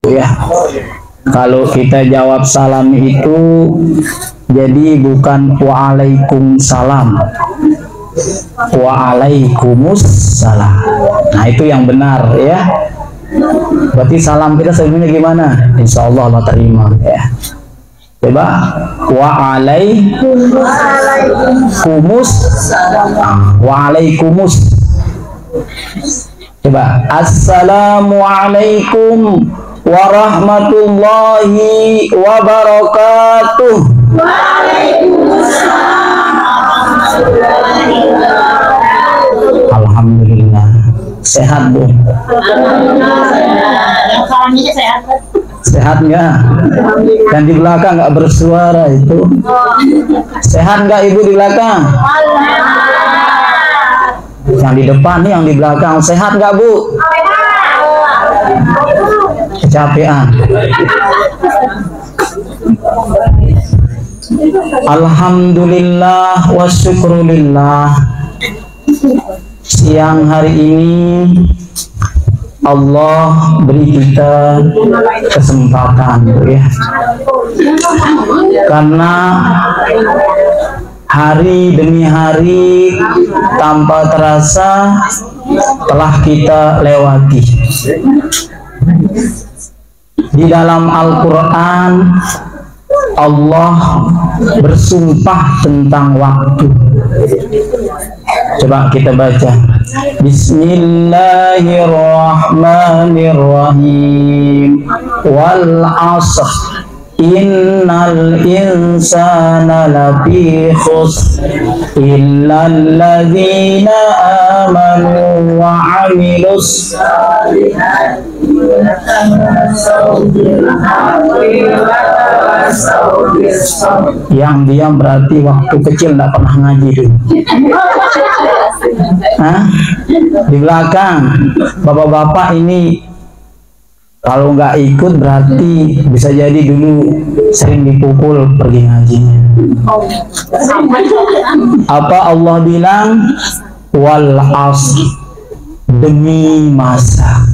Ya. Kalau kita jawab salam itu jadi bukan waalaikumsalam, waalaikumussalam. Nah itu yang benar ya. Berarti salam kita sebenarnya gimana? Insya Allah Allah terima ya. Coba waalaikumsalam. Coba assalamualaikum warahmatullahi wabarakatuh. Alhamdulillah. Sehat Bu? Sehat nggak? Dan di belakang nggak bersuara itu. Sehat nggak Ibu di belakang? Yang di depan nih, yang di belakang sehat nggak Bu? Kecapean. Alhamdulillah wa syukrulillah. Siang hari ini Allah beri kita kesempatan ya. Karena hari demi hari tanpa terasa telah kita lewati. Di dalam Al-Quran Allah bersumpah tentang waktu. Coba kita baca. Bismillahirrahmanirrahim. Wal 'ashr innal insana lafi khusr illal ladzina amanu wa 'amilus shalihati. Yang diam berarti waktu kecil tidak pernah ngaji dulu. Hah? Di belakang bapak-bapak ini kalau nggak ikut berarti bisa jadi dulu sering dipukul pergi ngajinya. Apa Allah bilang? Wal 'ashr, demi masa,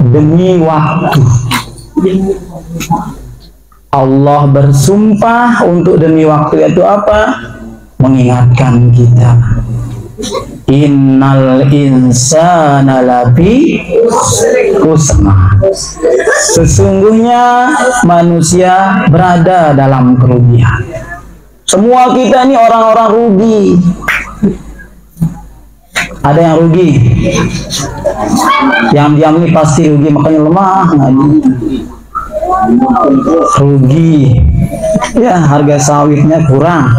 demi waktu. Allah bersumpah untuk demi waktu itu apa? Mengingatkan kita. Innal insana lafi khusr. Sesungguhnya manusia berada dalam kerugian. Semua kita ini orang-orang rugi. Ada yang rugi. Yang diam ini pasti rugi, makanya lemah ngaji. Rugi. Ya, harga sawitnya kurang.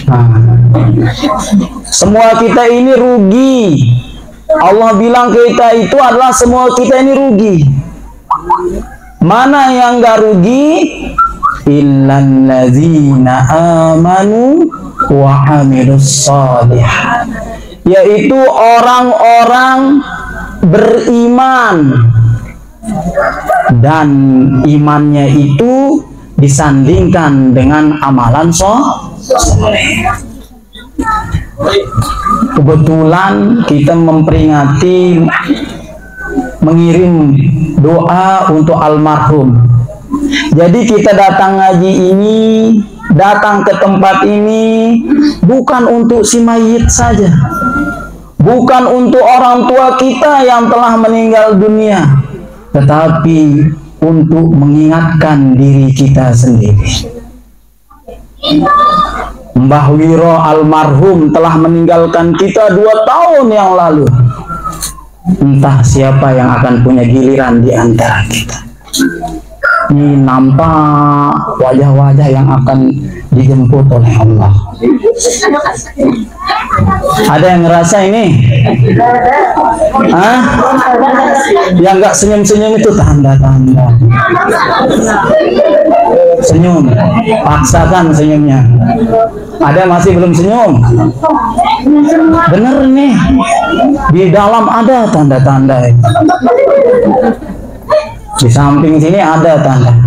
Nah, semua kita ini rugi. Allah bilang kita itu adalah semua kita ini rugi. Mana yang gak rugi? Illal ladzina amanu wa 'amilus shalihat. Yaitu orang-orang beriman dan imannya itu disandingkan dengan amalan soleh. Kebetulan kita memperingati, mengirim doa untuk almarhum. Jadi kita datang ngaji ini, datang ke tempat ini bukan untuk si mayit saja, bukan untuk orang tua kita yang telah meninggal dunia, tetapi untuk mengingatkan diri kita sendiri. Mbah Wiro almarhum telah meninggalkan kita 2 tahun yang lalu. Entah siapa yang akan punya giliran di antara kita. Ini nampak wajah-wajah yang akan dijemput oleh Allah. Ada yang ngerasa ini? Hah? Yang nggak senyum-senyum itu tanda-tanda. Senyum, paksakan senyumnya. Ada yang masih belum senyum? Bener nih, di dalam ada tanda-tanda. Di samping sini ada tanda.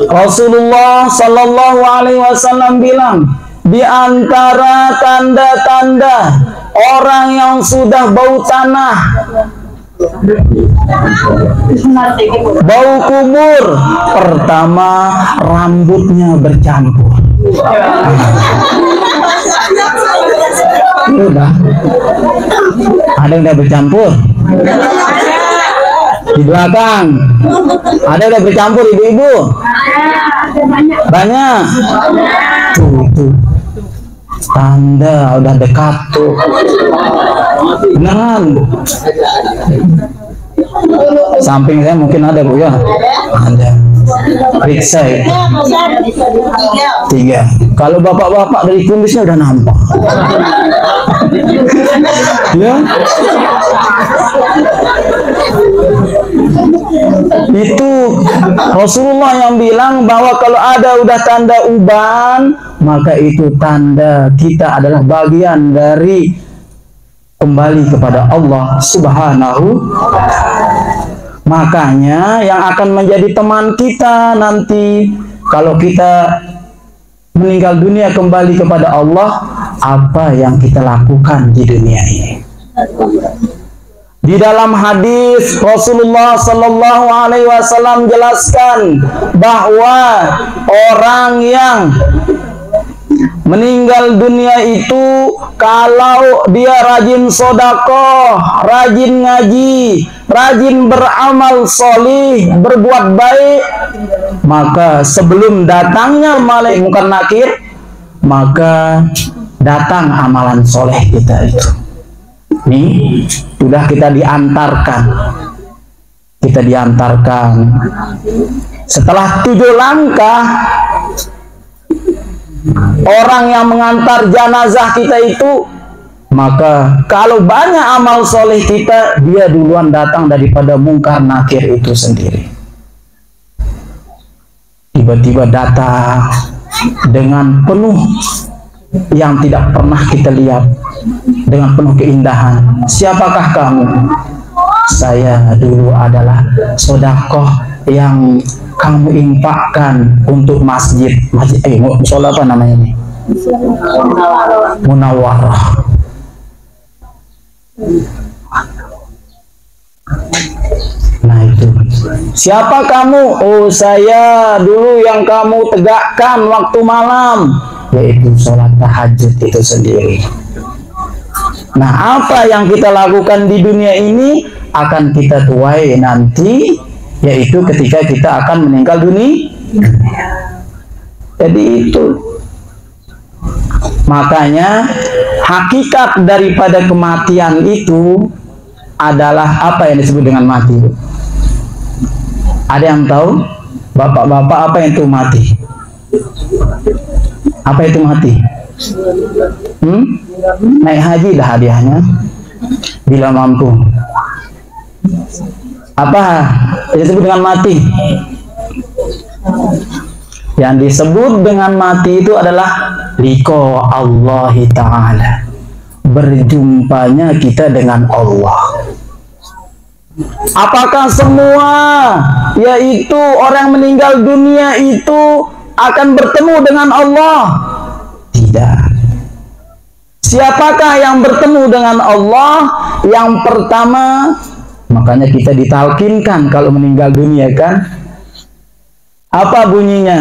Rasulullah Shallallahu Alaihi Wasallam bilang, di antara tanda-tanda orang yang sudah bau tanah, Bau kubur pertama, rambutnya bercampur. Udah. Ada yang udah bercampur? Di belakang. Ada yang udah bercampur ibu-ibu? Banyak. Tuh. Tanda udah dekat tuh. Beneran. Samping saya mungkin ada Bu ya? Ada. Periksa ya. 3. Kalau bapak-bapak dari kumisnya udah nampak. Ya. Itu Rasulullah yang bilang bahwa kalau ada udah tanda uban, maka itu tanda kita adalah bagian dari kembali kepada Allah Subhanahu. Makanya yang akan menjadi teman kita nanti kalau kita meninggal dunia kembali kepada Allah, apa yang kita lakukan di dunia ini. Di dalam hadis Rasulullah Sallallahu Alaihi Wasallam jelaskan bahwa orang yang meninggal dunia itu kalau dia rajin sedekah, rajin ngaji, rajin beramal solih, berbuat baik, maka sebelum datangnya malaikat munkar nakir, maka datang amalan soleh kita itu. Nih, sudah kita diantarkan. Setelah 7 langkah, orang yang mengantar jenazah kita itu, maka kalau banyak amal soleh kita, dia duluan datang daripada mungkar nakir itu sendiri. Tiba-tiba datang dengan penuh yang tidak pernah kita lihat, dengan penuh keindahan. Siapakah kamu? Saya dulu adalah sedekah yang kamu infakkan untuk masjid. Musola apa namanya ini? Munawwarah. Nah itu. Siapa kamu? Oh, saya dulu yang kamu tegakkan waktu malam, yaitu sholat tahajud itu sendiri. Nah, apa yang kita lakukan di dunia ini akan kita tuai nanti, yaitu ketika kita akan meninggal dunia. Jadi itu. Makanya hakikat daripada kematian itu adalah apa yang disebut dengan mati? Ada yang tahu? Bapak-bapak, apa yang itu mati? Apa itu mati? Naik haji dah hadiahnya bila mampu. Apa yang disebut dengan mati? Yang disebut dengan mati itu adalah liqa Allah Ta'ala, berjumpanya kita dengan Allah. Apakah semua yaitu orang meninggal dunia itu akan bertemu dengan Allah? Tidak. Siapakah yang bertemu dengan Allah? Yang pertama, makanya kita ditalkinkan kalau meninggal dunia kan, apa bunyinya?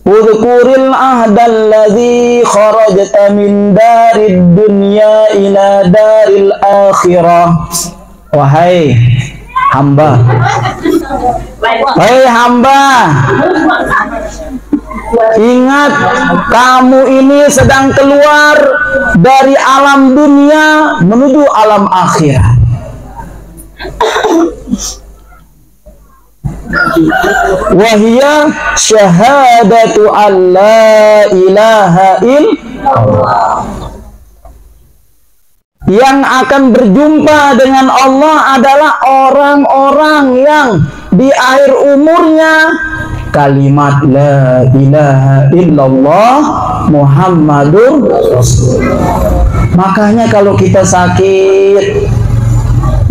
Udhkuril ahdal ladzi kharajta min darid dunya ila daril akhirah. Wahai hamba, ingat kamu ini sedang keluar dari alam dunia menuju alam akhirat. Wahia syahadatu alla ilaha illallah. Yang akan berjumpa dengan Allah adalah orang-orang yang di akhir umurnya kalimat la ilaha illallah Muhammadur Rasulullah. Makanya kalau kita sakit,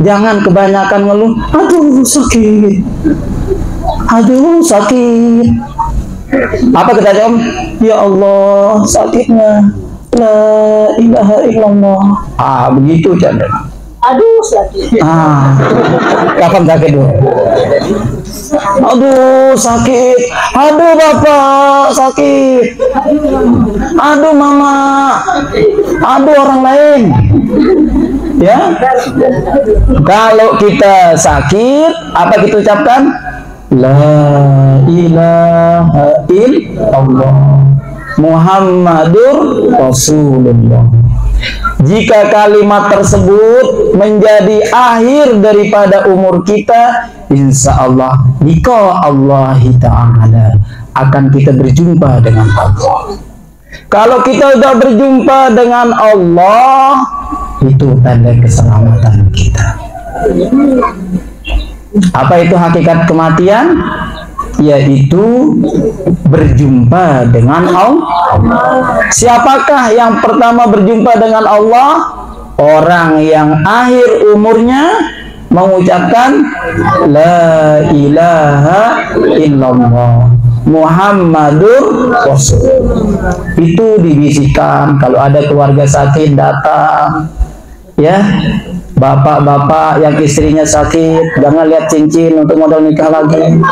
jangan kebanyakan ngeluh, aduh sakit, aduh sakit. Apa kita jawab? Ya Allah, sakitnya la ilaha illallah. Begitu, canda. Aduh sakit. Kapan sakit dulu? Aduh sakit. Aduh bapak sakit. Aduh mama. Aduh orang lain. Ya. Kalau kita sakit, apa kita ucapkan? La ilaha illallah Muhammadur Rasulullah. Jika kalimat tersebut menjadi akhir daripada umur kita, insya Allah liqa Allah Ta'ala akan kita berjumpa dengan Allah. Kalau kita sudah berjumpa dengan Allah, itu tanda keselamatan kita. Apa itu hakikat kematian? Yaitu berjumpa dengan Allah. Siapakah yang pertama berjumpa dengan Allah? Orang yang akhir umurnya mengucapkan La ilaha illallah Muhammadur Rasulullah. Itu dibisikkan kalau ada keluarga sakit datang, ya. Bapak-bapak yang istrinya sakit, jangan lihat cincin untuk modal nikah lagi.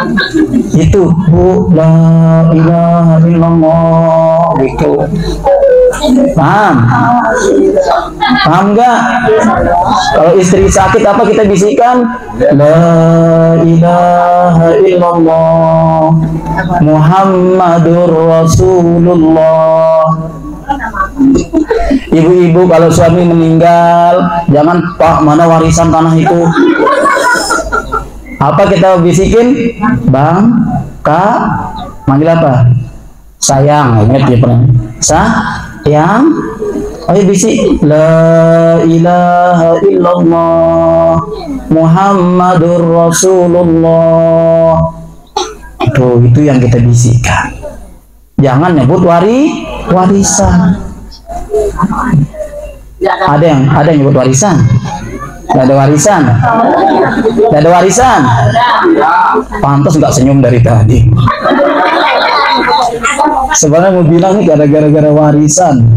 Itu, Bu, la ilaha illallah, gitu. Paham? Paham nggak? Kalau istri sakit apa kita bisikan? La ilaha illallah Muhammadur Rasulullah. Ibu-ibu kalau suami meninggal, jangan, Pak, mana warisan tanah itu? Apa kita bisikin? Bang, Kak, manggil apa? Sayang, ingat ya pernah. Sayang, ayo bisik. La ilaha illallah Muhammadur Rasulullah. Itu yang kita bisikkan. Jangan nyebut warisan. Ada yang nyebut warisan? Nggak ada warisan? Nggak ada warisan? Pantas nggak senyum dari tadi. Sebenarnya mau bilang nih gara-gara warisan.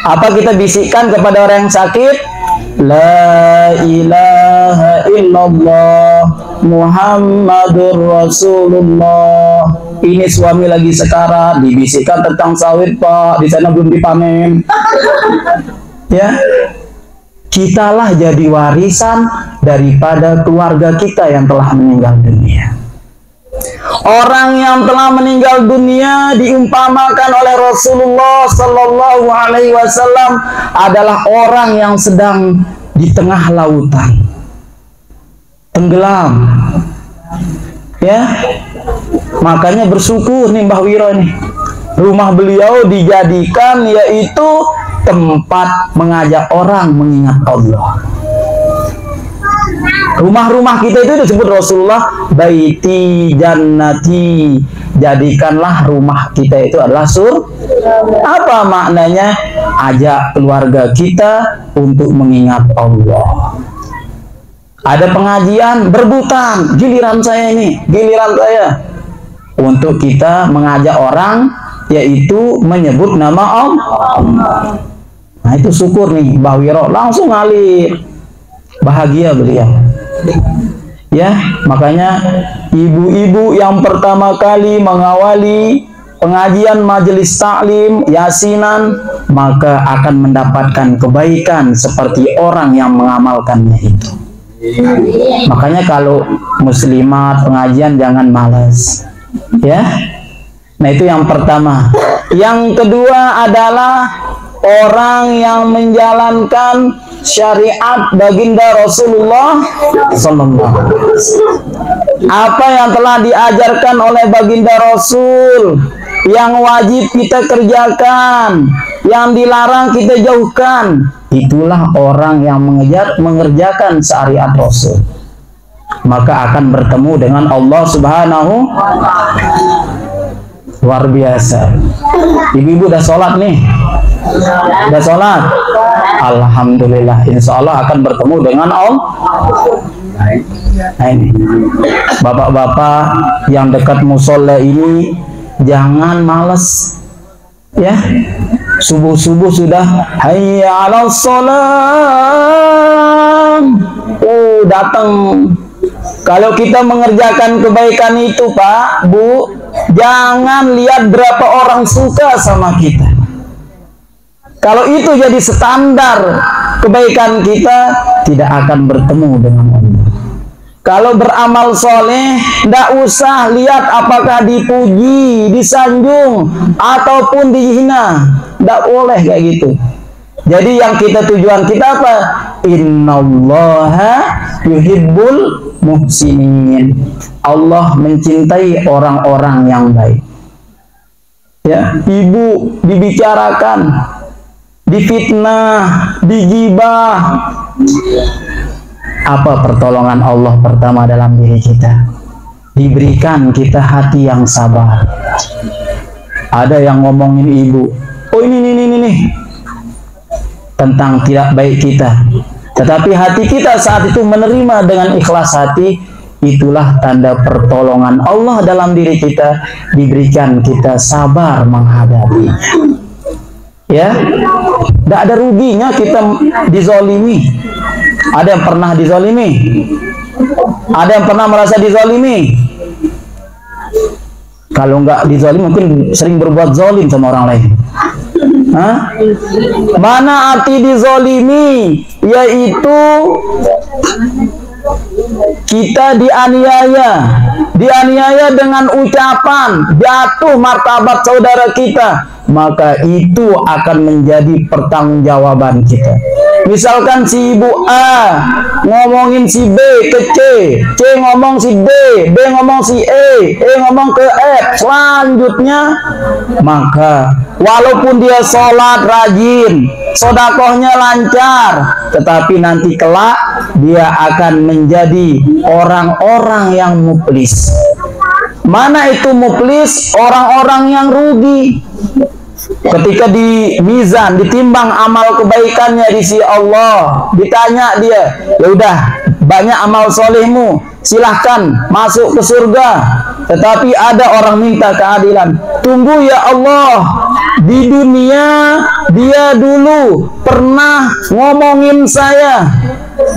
Apa kita bisikkan kepada orang yang sakit? La ilaha illallah Muhammadur Rasulullah. Ini suami lagi sekarat, dibisikkan tentang sawit, Pak, di sana belum dipanen. Ya, kitalah jadi warisan daripada keluarga kita yang telah meninggal dunia. Orang yang telah meninggal dunia diumpamakan oleh Rasulullah Sallallahu Alaihi Wasallam adalah orang yang sedang di tengah lautan, tenggelam. Ya, makanya bersyukur nih Mbah Wiro nih, rumah beliau dijadikan yaitu tempat mengajak orang mengingat Allah. Rumah-rumah kita itu disebut Rasulullah baiti jannati, jadikanlah rumah kita itu adalah surga. Apa maknanya? Ajak keluarga kita untuk mengingat Allah. Ada pengajian, berbutan, giliran saya ini, giliran saya. Untuk kita mengajak orang, yaitu menyebut nama Allah. Nah itu syukur nih, Mbah Wiro, langsung ngalir. Bahagia beliau. Ya, makanya ibu-ibu yang pertama kali mengawali pengajian majelis taklim, yasinan, maka akan mendapatkan kebaikan seperti orang yang mengamalkannya itu. Makanya kalau muslimat pengajian jangan malas, ya. Nah itu yang pertama. Yang kedua adalah orang yang menjalankan syariat baginda Rasulullah Sallallahu Alaihi Wasallam. Apa yang telah diajarkan oleh baginda Rasul, yang wajib kita kerjakan, yang dilarang kita jauhkan, itulah orang yang mengerjakan syariat Rasul, maka akan bertemu dengan Allah Subhanahu wa Ta'ala. Luar biasa. Ibu-ibu udah sholat nih? Udah sholat? Alhamdulillah, insya Allah akan bertemu dengan Allah. Nah ini, bapak-bapak yang dekat musola ini jangan males, ya. Subuh-subuh sudah hayya 'alas shalah. Oh, datang. Kalau kita mengerjakan kebaikan itu, Pak, Bu, jangan lihat berapa orang suka sama kita. Kalau itu jadi standar kebaikan kita, tidak akan bertemu dengan Allah. Kalau beramal soleh, tidak usah lihat apakah dipuji, disanjung, ataupun dihina. Tidak boleh kayak gitu. Jadi yang tujuan kita apa? Innallaha yuhibbul muhsinin. Allah mencintai orang-orang yang baik. Ya, ibu dibicarakan, difitnah, digibah. Apa pertolongan Allah pertama dalam diri kita? Diberikan kita hati yang sabar. Ada yang ngomongin ibu, oh ini tentang tidak baik kita, tetapi hati kita saat itu menerima dengan ikhlas hati. Itulah tanda pertolongan Allah dalam diri kita, diberikan kita sabar menghadapi. Ya, tidak ada ruginya kita dizolimi. Ada yang pernah dizolimi? Ada yang pernah merasa dizolimi? Kalau nggak dizolimi mungkin sering berbuat zolim sama orang lain. Hah? Mana arti dizolimi? Yaitu kita dianiaya dengan ucapan, jatuh martabat saudara kita, maka itu akan menjadi pertanggungjawaban kita. Misalkan si ibu A ngomongin si B ke C ngomong si D ngomong si E ngomong ke F, selanjutnya maka walaupun dia sholat rajin, sodakohnya lancar, tetapi nanti kelak dia akan menjadi orang-orang yang muflis. Mana itu muflis? Orang-orang yang rugi. Ketika di mizan, ditimbang amal kebaikannya di sisi Allah, ditanya dia, ya udah banyak amal solehmu, silahkan masuk ke surga. Tetapi ada orang minta keadilan. Tunggu ya Allah, di dunia dia dulu pernah ngomongin saya.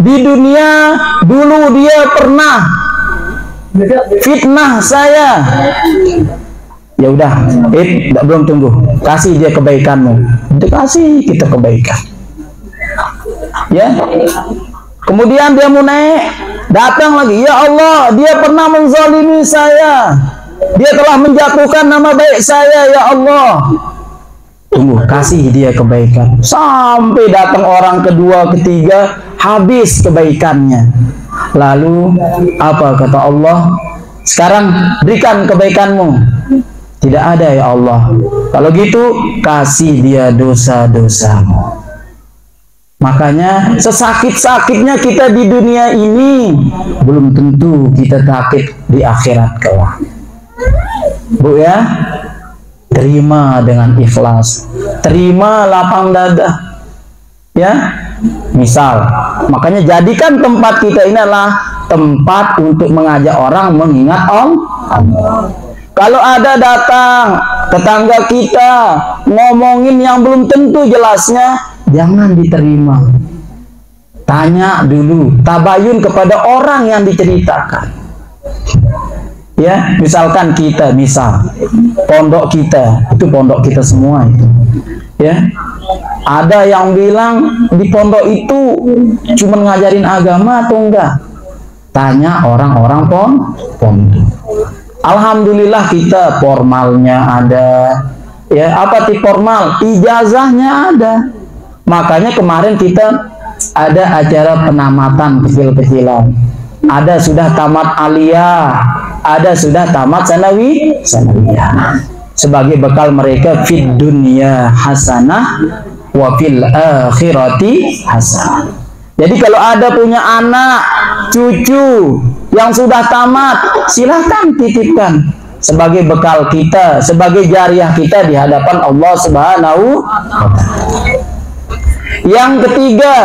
Di dunia dulu dia pernah fitnah saya. Ya udah, belum tunggu, kasih dia kebaikanmu. Itu kasih kita kebaikan. Ya. Kemudian dia mau naik, datang lagi, ya Allah, dia pernah menzalimi saya. Dia telah menjatuhkan nama baik saya, ya Allah. Tunggu, kasih dia kebaikan. Sampai datang orang kedua, ketiga, habis kebaikannya. Lalu apa kata Allah? Sekarang berikan kebaikanmu. Tidak ada ya Allah. Kalau gitu kasih dia dosa-dosamu. Makanya sesakit-sakitnya kita di dunia ini, belum tentu kita sakit di akhirat kelak. Bu ya, terima dengan ikhlas, terima lapang dada. Ya, misal, makanya jadikan tempat kita ini adalah tempat untuk mengajak orang mengingat Allah. Kalau ada datang tetangga kita ngomongin yang belum tentu jelasnya, jangan diterima. Tanya dulu, tabayun kepada orang yang diceritakan. Ya, misalkan kita, pondok kita, itu pondok kita semua itu. Ya, ada yang bilang di pondok itu cuma ngajarin agama atau enggak? Tanya orang-orang pondok. Alhamdulillah kita formalnya ada. Ya, apa tipe formal? Ijazahnya ada. Makanya kemarin kita ada acara penamatan kecil-kecilan. Ada sudah tamat aliyah, ada sudah tamat sanawiyah. Sebagai bekal mereka fid dunya hasanah wa fil akhirati hasanah. Jadi kalau ada punya anak, cucu yang sudah tamat, silahkan titipkan sebagai bekal kita, sebagai jariah kita di hadapan Allah Subhanahu wa Ta'ala. Yang ketiga,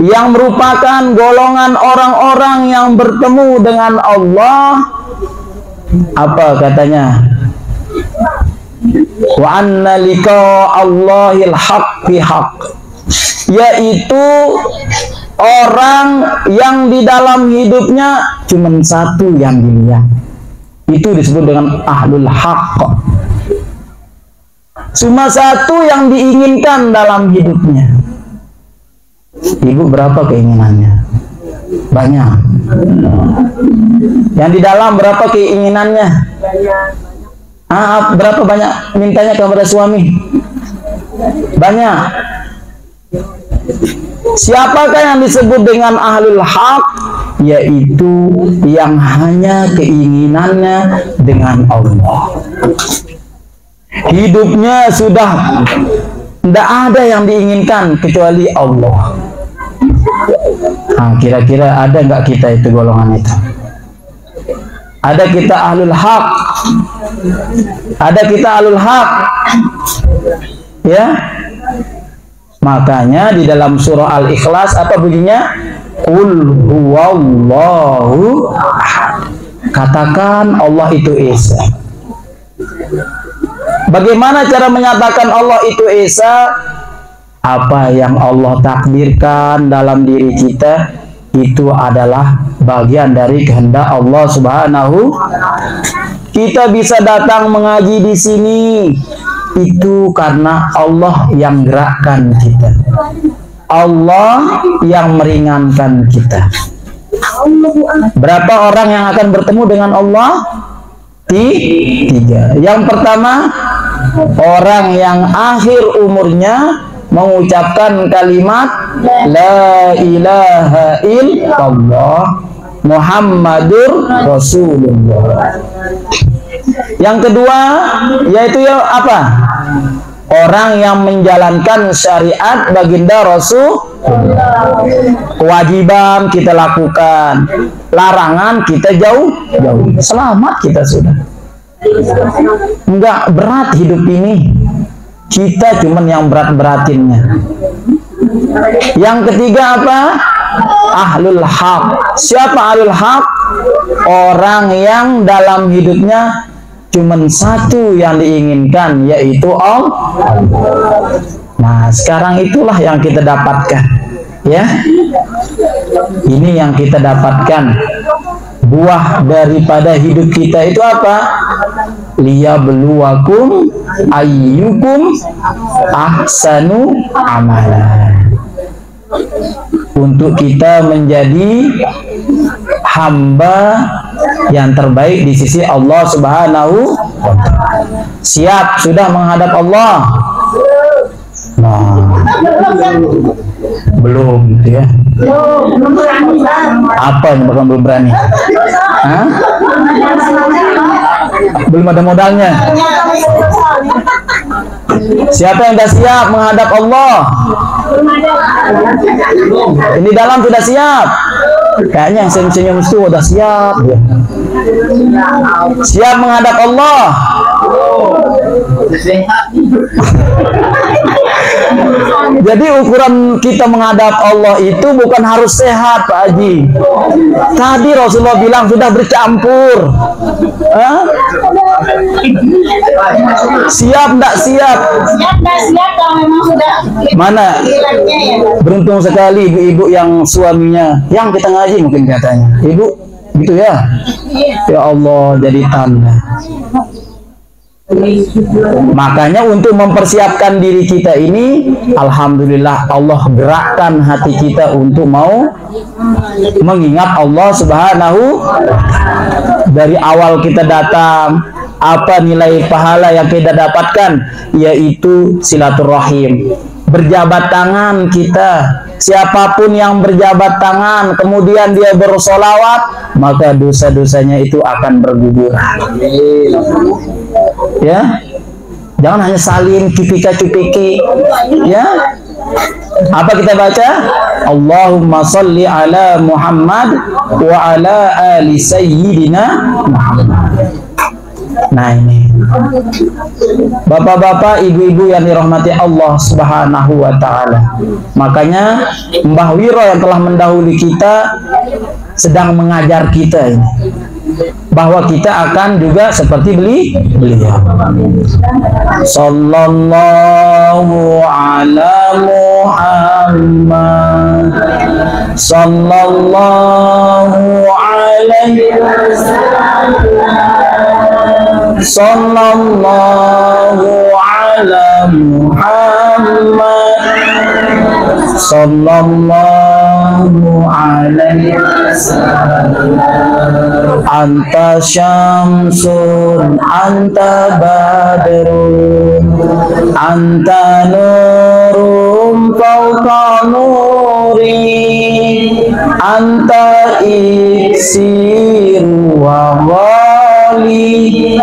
yang merupakan golongan orang-orang yang bertemu dengan Allah, apa katanya? Wa anna liqa Allahil haqqi haqq, yaitu orang yang di dalam hidupnya cuma satu yang dilihat. Itu disebut dengan ahlul haqq. Cuma satu yang diinginkan dalam hidupnya. Ibu berapa keinginannya? Banyak. Yang di dalam berapa keinginannya? Berapa banyak mintanya kepada suami? Banyak. Siapakah yang disebut dengan ahlul haq? Yaitu yang hanya keinginannya dengan Allah. Hidupnya sudah tidak ada yang diinginkan kecuali Allah. Kira-kira ada nggak kita itu golongan itu? Ada kita ahlul haq? Ada kita ahlul haq? Ya. Makanya di dalam surah Al-Ikhlas apa bunyinya? Qul huwallahu ahad. Katakan Allah itu Esa. Bagaimana cara menyatakan Allah itu Esa? Apa yang Allah takdirkan dalam diri kita itu adalah bagian dari kehendak Allah Subhanahu. Kita bisa datang mengaji di sini itu karena Allah yang gerakkan kita. Allah yang meringankan kita. Berapa orang yang akan bertemu dengan Allah? Tiga. Yang pertama, orang yang akhir umurnya mengucapkan kalimat La ilaha illallah Muhammadur Rasulullah. Yang kedua, yaitu apa? Orang yang menjalankan syariat baginda Rasul. Kewajiban kita lakukan, larangan kita jauh. Selamat kita sudah. Enggak berat hidup ini. Kita cuman yang berat-beratinnya. Yang ketiga apa? Ahlul haq. Siapa ahlul haq? Orang yang dalam hidupnya cuman satu yang diinginkan, yaitu Allah. Nah, sekarang itulah yang kita dapatkan, ya. Ini yang kita dapatkan. Buah daripada hidup kita itu apa? Liyabluwakum ayyukum ahsanu amalan. Untuk kita menjadi hamba yang terbaik di sisi Allah Subhanahu wa ta'ala. Siap sudah menghadap Allah? Nah, belum gitu ya. Apa yang bakal belum berani? Hah? Belum ada modalnya. Siapa yang sudah siap menghadap Allah? Ini dalam sudah siap. Kayaknya yang senyum-senyum itu sudah siap. Siap menghadap Allah. Jadi ukuran kita menghadap Allah itu bukan harus sehat, Pak Haji. Tadi Rasulullah bilang sudah bercampur. Siap enggak siap? Siap enggak siap kalau memang sudah. Mana? Beruntung sekali ibu-ibu yang suaminya yang kita ngaji mungkin katanya. Ibu gitu ya? Ya Allah, jadi tanda. Makanya untuk mempersiapkan diri kita ini, alhamdulillah Allah gerakkan hati kita untuk mau mengingat Allah Subhanahu. Dari awal kita datang, apa nilai pahala yang kita dapatkan? Yaitu silaturahim. Berjabat tangan kita. Siapapun yang berjabat tangan kemudian dia bersolawat, maka dosa-dosanya itu akan berguguran. Ya, jangan hanya saling cupika-cupiki. Ya, apa kita baca? Allahumma salli ala Muhammad wa ala ali sayyidina Muhammad. Nah ini, bapak-bapak, ibu-ibu yang dirahmati Allah Subhanahu wa ta'ala. Makanya Mbah Wiro yang telah mendahului kita sedang mengajar kita ini. bahwa kita akan juga seperti beliau. Sallallahu ala Muhammad, sallallahu alaihi wasallam, sallallahu ala Muhammad, sallallahu alaihi wasallam. Anta syamsun, anta badrun, anta nurum fawqa nuri, anta iksiru wa wali,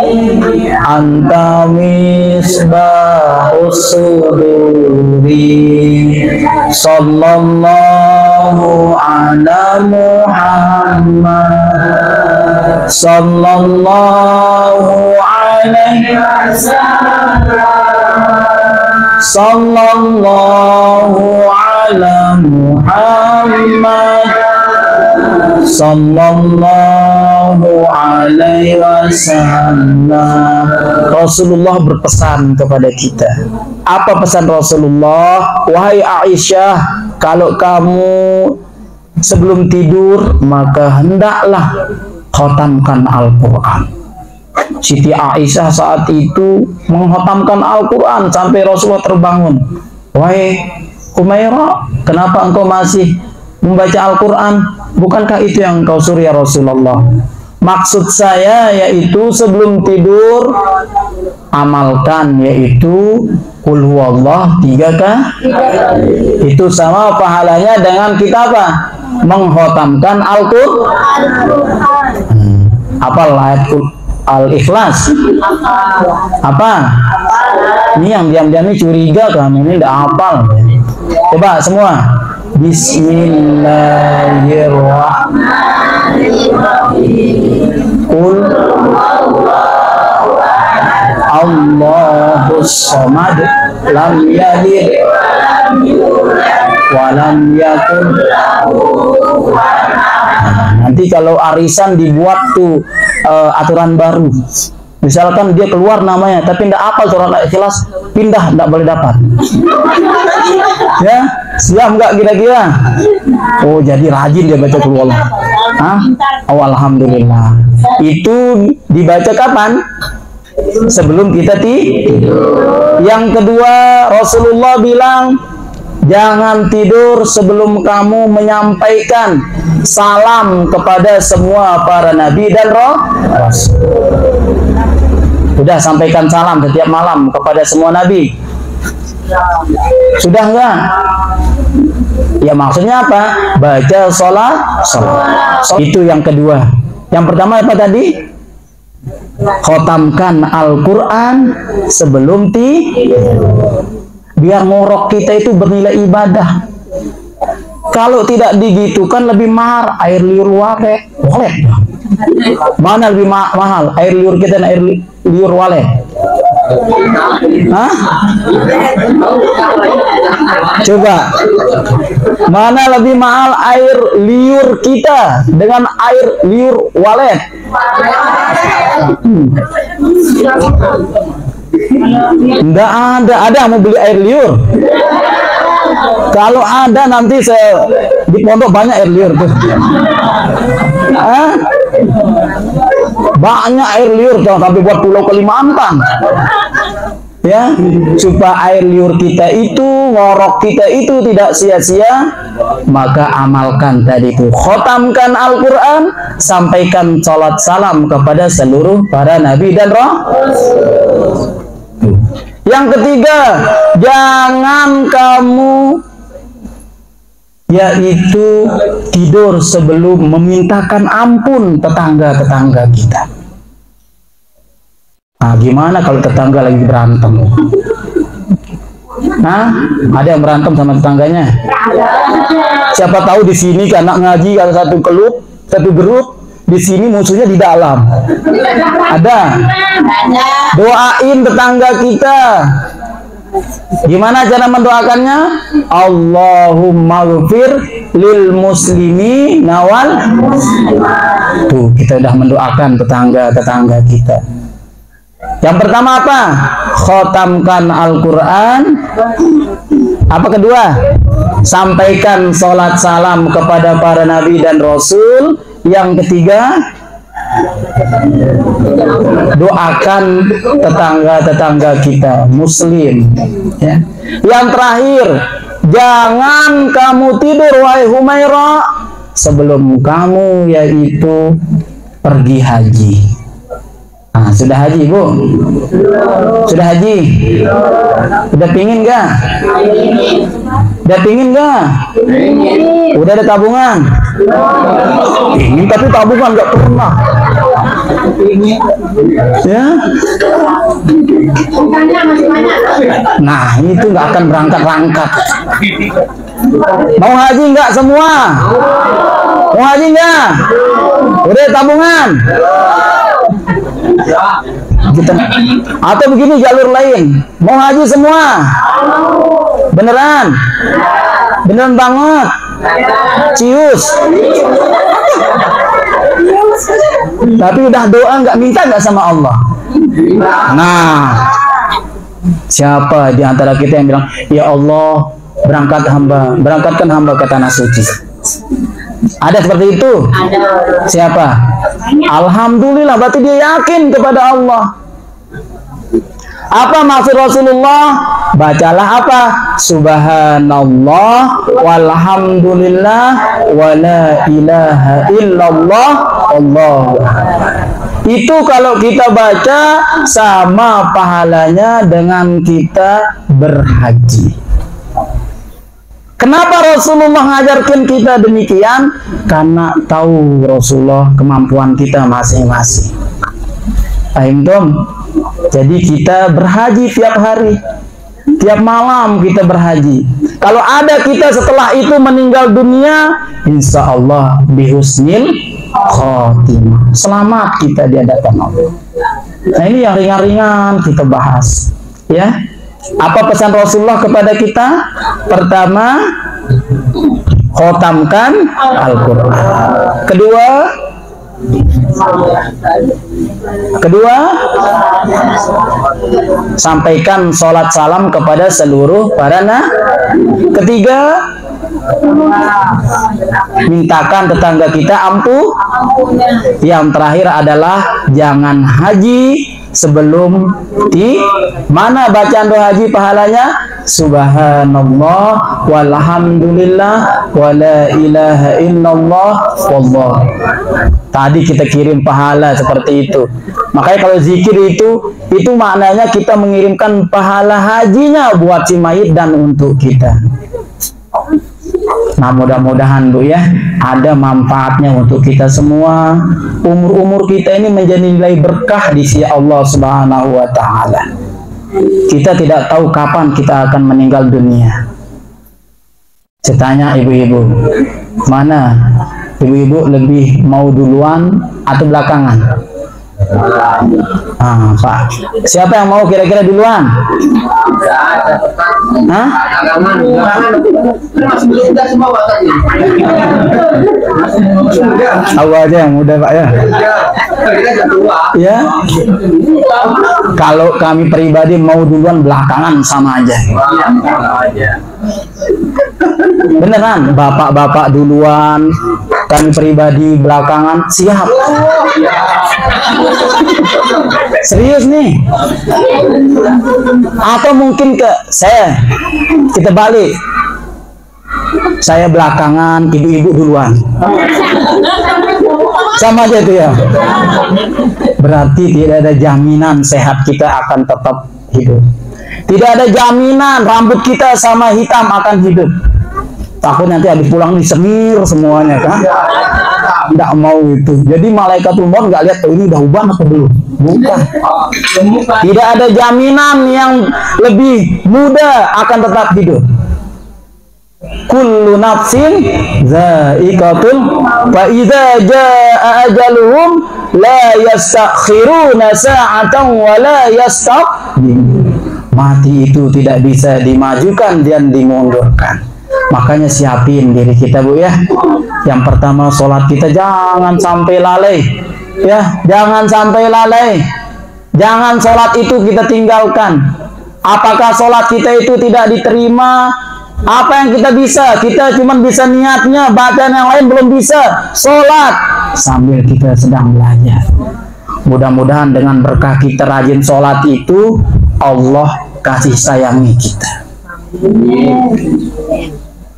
anta misbahus suduri. Sallallahu ala Muhammad, sallallahu alaihi wasallam, sallallahu ala Muhammad, sallallahu alaihi wasallam. Rasulullah berpesan kepada kita. Apa pesan Rasulullah? Wahai Aisyah, kalau kamu sebelum tidur maka hendaklah khatamkan Al-Quran. Siti Aisyah saat itu mengkhatamkan Al-Quran sampai Rasulullah terbangun. Wahai Humairah, kenapa engkau masih membaca Al-Quran? Bukankah itu yang engkau suruh ya Rasulullah? Maksud saya yaitu sebelum tidur amalkan, yaitu Qul huwallah 3 kali. Itu sama pahalanya dengan kita apa? Mengkhatamkan Al-Quran. Apa ayat Al-Ikhlas? Apa? Ini yang diam-diam ini curiga kamu ini tidak hafal. Coba semua. Bismillahirrahmanirrahim. Qul Allahus samad, lam yalid wa lam yakul lahu kufuwan ahad. Nanti kalau arisan dibuat tuh aturan baru. Misalkan dia keluar namanya tapi tidak hafal surat Al-Ikhlas, pindah, tidak boleh dapat. Ya, siap nggak kira-kira? Oh, jadi rajin dia baca Qul Huwallah. Hah? Oh, alhamdulillah. Itu dibaca kapan? Sebelum kita tidur. Yang kedua, Rasulullah bilang, jangan tidur sebelum kamu menyampaikan salam kepada semua para nabi dan rasul. Sudah sampaikan salam setiap malam kepada semua nabi? Sudah enggak? Ya maksudnya apa? Baca sholat. Itu yang kedua. Yang pertama apa tadi? Khotamkan Al-Quran sebelum tidur. Biar ngorok kita itu bernilai ibadah. Kalau tidak digitukan lebih mahal air liur walet. Mana lebih mahal? Air liur kita dan air liur walet? Hah? Coba. Mana lebih mahal air liur kita dengan air liur walet? Enggak ada. Ada mau beli air liur? Kalau ada nanti saya di pondok banyak air liur tuh. Banyak air liur sampai buat Pulau Kalimantan. Ya, supaya air liur kita itu, ngorok kita itu tidak sia-sia, maka amalkan tadi itu. Khotamkan Al-Quran, sampaikan salat salam kepada seluruh para nabi dan rasul. Yang ketiga, jangan kamu yaitu tidur sebelum memintakan ampun tetangga-tetangga kita. Nah, gimana kalau tetangga lagi berantem? Nah, ada yang berantem sama tetangganya? Siapa tahu di sini anak ngaji ada satu grup, di sini musuhnya di dalam. Ada. Doain tetangga kita. Gimana cara mendoakannya? Allahumma ghfir lil muslimi nawal. Tuh, kita udah mendoakan tetangga-tetangga kita. Yang pertama apa? Khotamkan Al-Quran. Apa kedua? Sampaikan sholat salam kepada para nabi dan rasul. Yang ketiga, doakan tetangga-tetangga kita muslim, ya. Yang terakhir, jangan kamu tidur wahai Humairah sebelum kamu yaitu pergi haji. Ah, sudah haji, Bu? Sudah haji? Udah pingin gak? Udah pingin gak? Udah ada tabungan? Pingin tapi tabungan gak pernah. Ya? Nah, itu gak akan berangkat-rangkat. Mau haji nggak semua? Mau haji nggak? Udah tabungan? Gitu. Atau begini jalur lain, mau haji semua? Beneran? Beneran banget? Cius? Tapi udah doa nggak minta nggak sama Allah? Nah, siapa di antara kita yang bilang, ya Allah, berangkatkan hamba ke tanah suci? Ada seperti itu? Ada. Siapa? Alhamdulillah, berarti dia yakin kepada Allah. Apa maksud Rasulullah? Bacalah apa? Subhanallah walhamdulillah wala ilaha illallah Allah. Itu kalau kita baca sama pahalanya dengan kita berhaji. Kenapa Rasulullah mengajarkan kita demikian? Karena tahu Rasulullah kemampuan kita masing-masing. Paham? Jadi kita berhaji tiap hari, tiap malam kita berhaji. Kalau ada kita setelah itu meninggal dunia, insya Allah bihusnil khotimah, selamat kita di hadapan Allah. Nah, ini yang ringan-ringan kita bahas, ya. Apa pesan Rasulullah kepada kita? Pertama, khotamkan Al-Quran. Kedua, sampaikan sholat salam kepada seluruh para nabi. Ketiga, mintakan tetangga kita ampuh. Yang terakhir adalah jangan haji sebelum di mana bacaan doa haji pahalanya? Subhanallah walhamdulillah wala ilaha illallah wallah. Tadi kita kirim pahala seperti itu. Makanya kalau zikir itu maknanya kita mengirimkan pahala hajinya buat si mayit dan untuk kita. Nah, mudah-mudahan Bu ya, ada manfaatnya untuk kita semua. Umur-umur kita ini menjadi nilai berkah di sisi Allah Subhanahu wa taala. Kita tidak tahu kapan kita akan meninggal dunia. Saya tanya ibu-ibu, mana ibu-ibu lebih mau duluan atau belakangan? Ah, Pak. Siapa yang mau kira-kira duluan? Hah? Tahu aja yang muda Pak ya. Ya. Kalau kami pribadi mau duluan belakangan sama aja. Beneran, bapak-bapak duluan, kami pribadi belakangan, siap. Serius nih. Atau mungkin kita balik. Saya belakangan, ibu-ibu duluan. Sama aja itu ya. Berarti tidak ada jaminan sehat kita akan tetap hidup. Tidak ada jaminan rambut kita sama hitam akan hidup. Takut nanti habis pulang disemir semuanya kan? Tidak mau itu. Jadi malaikatul maut nggak lihat ini udah ubah atau belum. Bukan. Tidak ada jaminan yang lebih muda akan tetap hidup. Kullu nafsin za'iqatul wa idza jaa ajaluhum la yastakhiruna sa'atan wa la yastaqdimun. Mati itu tidak bisa dimajukan dan dimundurkan. Makanya siapin diri kita, Bu, ya. Yang pertama, sholat kita jangan sampai lalai, ya, jangan sampai lalai. Jangan sholat itu kita tinggalkan. Apakah sholat kita itu tidak diterima? Apa yang kita bisa? Kita cuma bisa niatnya, bacaan yang lain belum bisa. Sholat sambil kita sedang belajar. Mudah-mudahan dengan berkah kita rajin sholat itu, Allah kasih sayangi kita.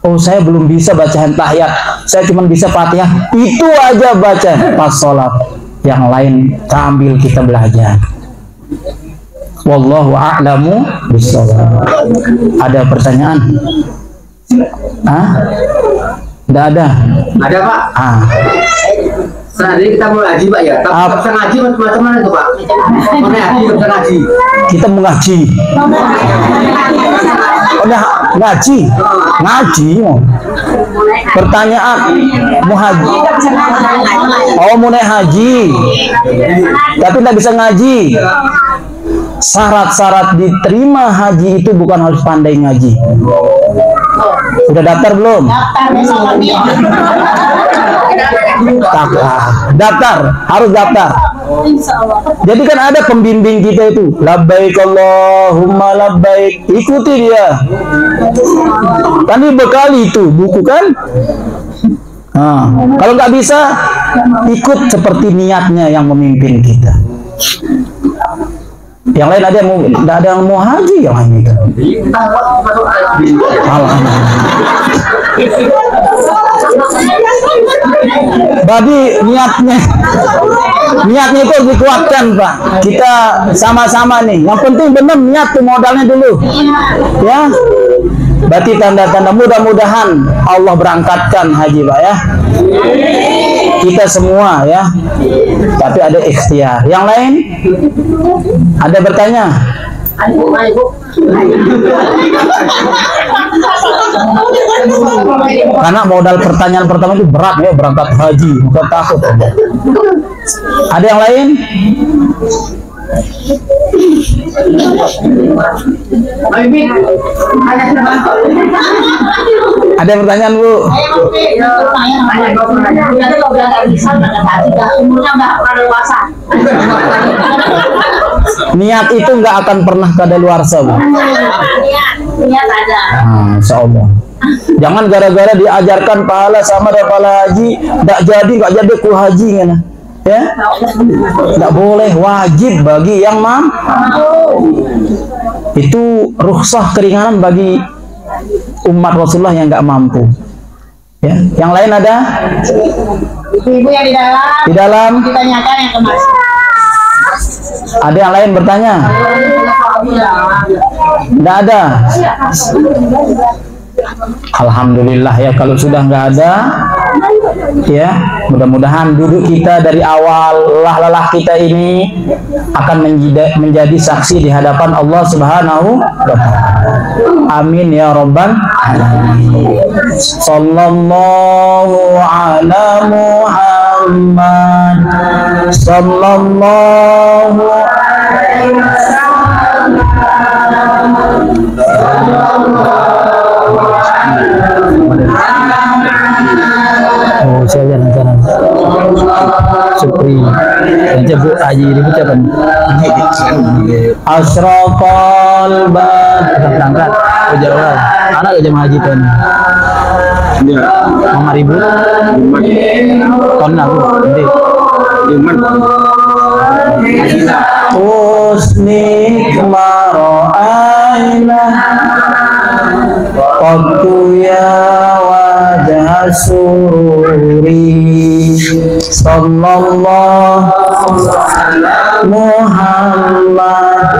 Oh, saya belum bisa baca tahiyat, saya cuma bisa Fatihah. Itu aja baca pas sholat. Yang lain sambil kita belajar. Wallahu a'lamu bishawab. Ada pertanyaan? Tidak ada. Ada, Pak. Sehari kita mau ngaji, Pak, ya. Tapi kita ngaji macam mana itu, Pak? Kita ngaji. Kita mengaji. Udah ngaji. Ngaji. Pertanyaan mau haji. Oh, mau naik haji. Tapi tidak bisa ngaji. Syarat-syarat diterima haji itu bukan harus pandai ngaji. Sudah daftar belum? Daftar, harus daftar. Jadi kan ada pembimbing kita itu, labbaik Allahumma labbaik, ikuti dia. Kan dibekali itu buku kan? Kalau nggak bisa, ikut seperti niatnya yang memimpin kita. Yang lain ada yang mau, tidak ada yang mau haji, yang lain itu. Bagi niatnya itu harus dikuatkan, Pak. Kita sama-sama nih. Yang penting benar niat tuh, modalnya dulu, ya. Berarti tanda-tanda mudah-mudahan Allah berangkatkan haji, Pak, ya. Kita semua, ya. Tapi ada ikhtiar. Yang lain ada bertanya? Karena modal pertanyaan pertama itu berat, ya, berangkat haji, bukan takut. Ada yang lain? Ada pertanyaan, Bu? Niat itu nggak akan pernah kadaluarsa, Bu. Niat ada. Insya Allah. Jangan gara-gara diajarkan pahala sama ada pahala haji, nggak jadi ku haji, ya. Nggak boleh, wajib bagi yang mampu. Itu rukhsah, keringanan bagi umat Rasulullah yang nggak mampu, ya. Yang lain ada? Ibu yang di dalam ditanyakan yang kemarin. Ada yang lain bertanya? Tidak ada. Alhamdulillah, ya. Kalau sudah nggak ada, ya, mudah-mudahan duduk kita dari awal lelah kita ini akan menjadi saksi di hadapan Allah Subhanahu wa ta'ala. Amin ya rabbal alamin. Sallallahu ala Muhammad, sallallahu alaihi wasallam. Oh, saya jalan-jalan. Supri. Nanti Bu Haji ini ucapan. Asraqal badr. Berangkat ke Jawa. Anak ke jemaah haji tuan. Ya. 5.000. Kon aku. Nanti. Usnik mara'aina qattu ya wajah sururi sallallahu Muhammad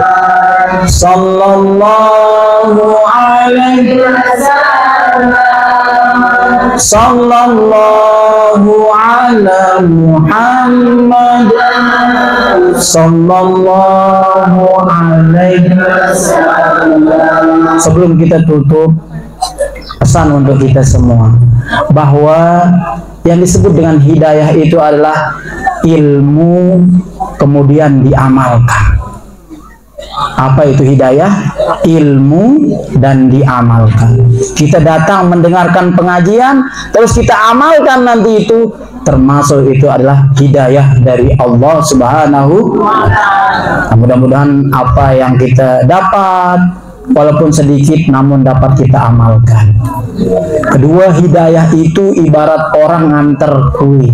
sallallahu alaihi wasallam sallallahu ala Muhammad sallallahu alaihi wasallam. Sebelum kita tutup, pesan untuk kita semua bahwa yang disebut dengan hidayah itu adalah ilmu kemudian diamalkan. Apa itu hidayah? Ilmu dan diamalkan. Kita datang mendengarkan pengajian, terus kita amalkan nanti itu, termasuk itu adalah hidayah dari Allah Subhanahu wa Ta'ala. Mudah-mudahan apa yang kita dapat, walaupun sedikit, namun dapat kita amalkan. Kedua, hidayah itu ibarat orang nganter kue.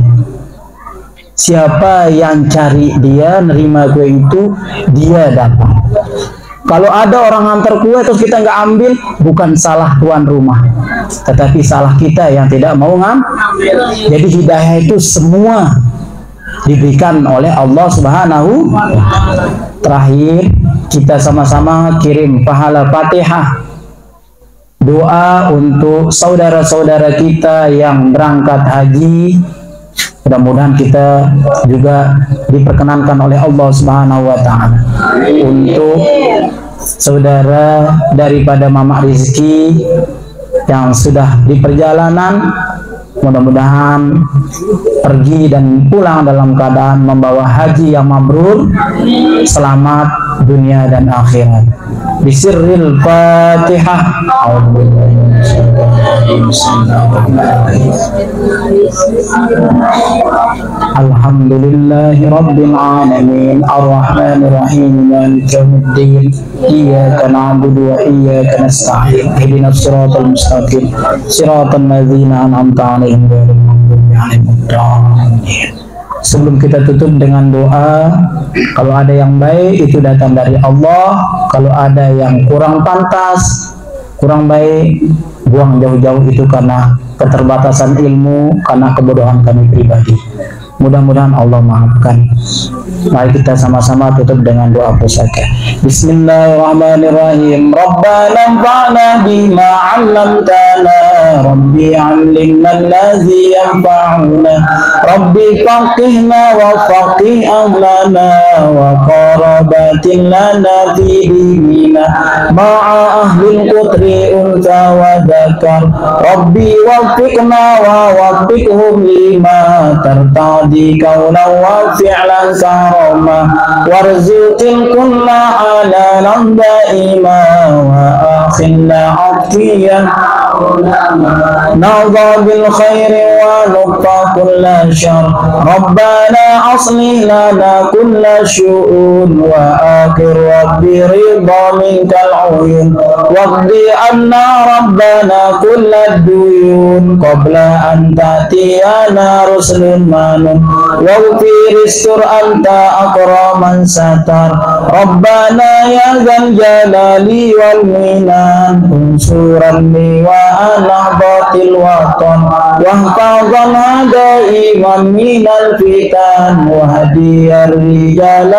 Siapa yang cari dia, nerima kue itu, dia dapat. Kalau ada orang nganter kue terus kita nggak ambil, bukan salah tuan rumah, tetapi salah kita yang tidak mau ngambil. Jadi hidayah itu semua diberikan oleh Allah Subhanahu wa Ta'ala. Terakhir, kita sama-sama kirim pahala Fatihah, doa untuk saudara-saudara kita yang berangkat haji. Mudah-mudahan kita juga diperkenankan oleh Allah Subhanahu wa Ta'ala. Untuk saudara daripada Mama Rizki yang sudah di perjalanan, mudah-mudahan pergi dan pulang dalam keadaan membawa haji yang mabrur, selamat dunia dan akhirat. Bisirril Fatihah. Alhamdulillahi Rabbil Alamin, Ar-Rahmanir Rahim, Maliki Yawmiddin, Iyyaka na'budu wa iyyaka nasta'in, Ihdinas siratal mustaqim, siratal ladzina an'amta 'alaihim ghairil maghdubi 'alaihim waladdallin. Sebelum kita tutup dengan doa, kalau ada yang baik itu datang dari Allah, kalau ada yang kurang pantas, kurang baik, buang jauh-jauh itu karena keterbatasan ilmu, karena kebodohan kami pribadi. Mudah-mudahan Allah maafkan. Mari kita sama-sama tutup dengan doa pusaka. Bismillahirrahmanirrahim. Rabbana anfa'na bima 'allamtana, Rabbi 'allimna allazi yanfa'una, Rabbi faqihna wa faqih ahlana wa qarabatin lana fi dinina ma'a ahlil qutri unsa wa dzakar, Rabbi waffiqna wa waffiqhum lima tartadi qawlan wa fi'lan sarama, warzuqil kulla halalan daima wa akhilla 'afiyan نرضى بالخير ونقطع كل شر، ربنا أصلح لنا كل شؤون وآخر ربي رضا منك العيون، واقضي عنا ربنا كل الديون قبل أن تأتينا رسل منون، واغفر استر أنت أكرم ستر، ربنا يا ذا الجلال والمنان انصرني ونهضة الوطن واحفظنا دائما من الفتن وهدي الرجال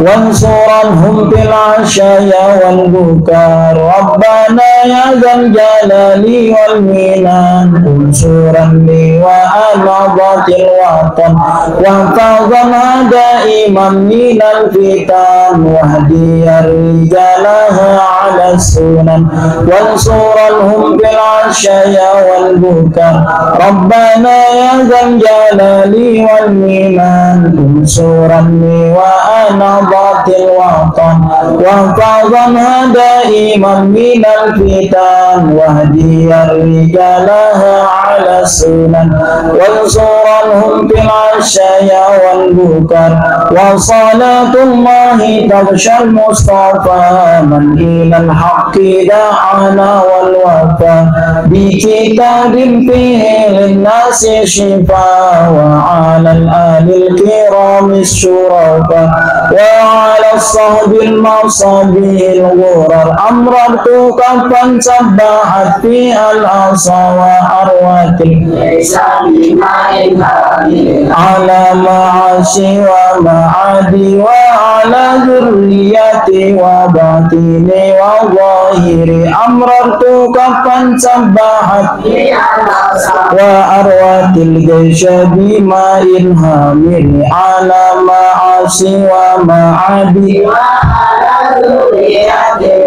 وانصرنهم في العشايا والبكار، ربنا يا ذا الجلال والمنان انصرني ونهضة الوطن واحفظنا دائما من الفتن وهدي الرجال على السنن وانصرنهم بالعشايا والبكر، ربنا يا ذا الجلال والمنان انصرني ونهضة الوطن واحفظنا دائما من الفتن وهدي الرجال على السنن وانصرنهم بالعشايا والبكر، وصلاة الله تغشى المصطفى من إلى الحق دعانا والوفاء، بكتاب فيه للناس شفاء وعلى الآل الكرام الشرفاء وعلى الصحب المصابيح الغرر، أمررت كفا سبحت فيها العصا وأروت على معاشي ومعادي وعلى ذريتي وباطني وظاهري، أمررت كفا سبحت وأروت الجيش بماء هامر على معاشي ومعادي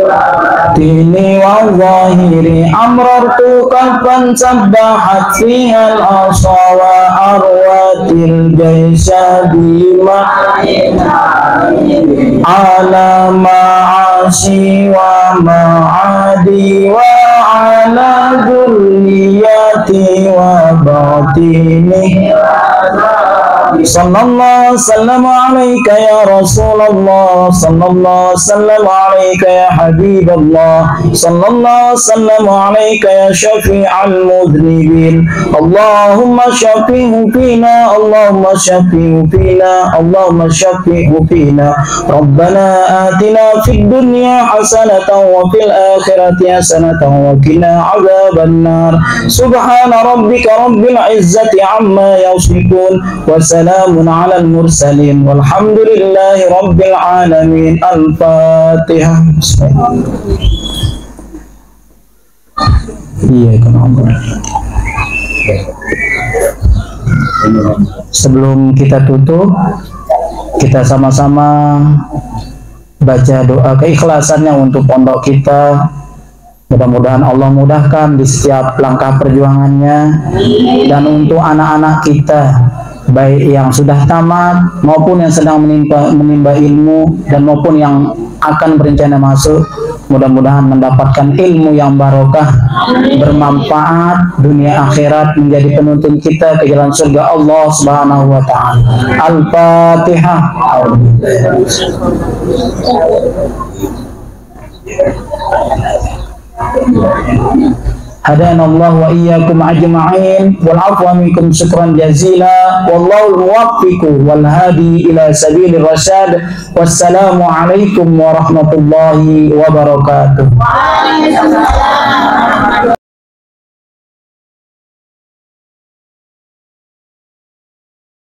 باطني وظاهري، أمررت كفا سبحت فيها العصا وأروت الجيش بماء ala ma'asi wa ma'adi wa ala dzurriyyati wa batini. Sallallahu sallam alaika ya Rasulullah, sallallahu sallam alaika ya Habiballah, sallallahu sallam alaika ya syafi'al mudhnibin. Allahumma syafi'hu fina, Allahumma syafi'hu fina, Allahumma syafi'hu fina. Rabbana atina fid dunya hasanatan wa fil akhirati hasanatan wa qina adzaban nar. Subhana rabbika rabbil izzati amma yasifun wa salamun ala al-mursalin walhamdulillahi rabbil alamin. Al-Fatihah. Iya, sebelum kita tutup, kita sama-sama baca doa keikhlasannya untuk pondok kita. Mudah-mudahan Allah mudahkan di setiap langkah perjuangannya, dan untuk anak-anak kita, baik yang sudah tamat maupun yang sedang menimba ilmu dan maupun yang akan berencana masuk, mudah-mudahan mendapatkan ilmu yang barokah, bermanfaat dunia akhirat, menjadi penuntun kita ke jalan surga Allah Subhanahu wa taala. Al-Fatihah. Hadana Allah wa iyyakum ajma'in wal 'afwa minkum syukran jazila wallahu al-muwaffiq wal hadi ila sabilir rasyad. Wassalamu alaikum warahmatullahi wabarakatuh.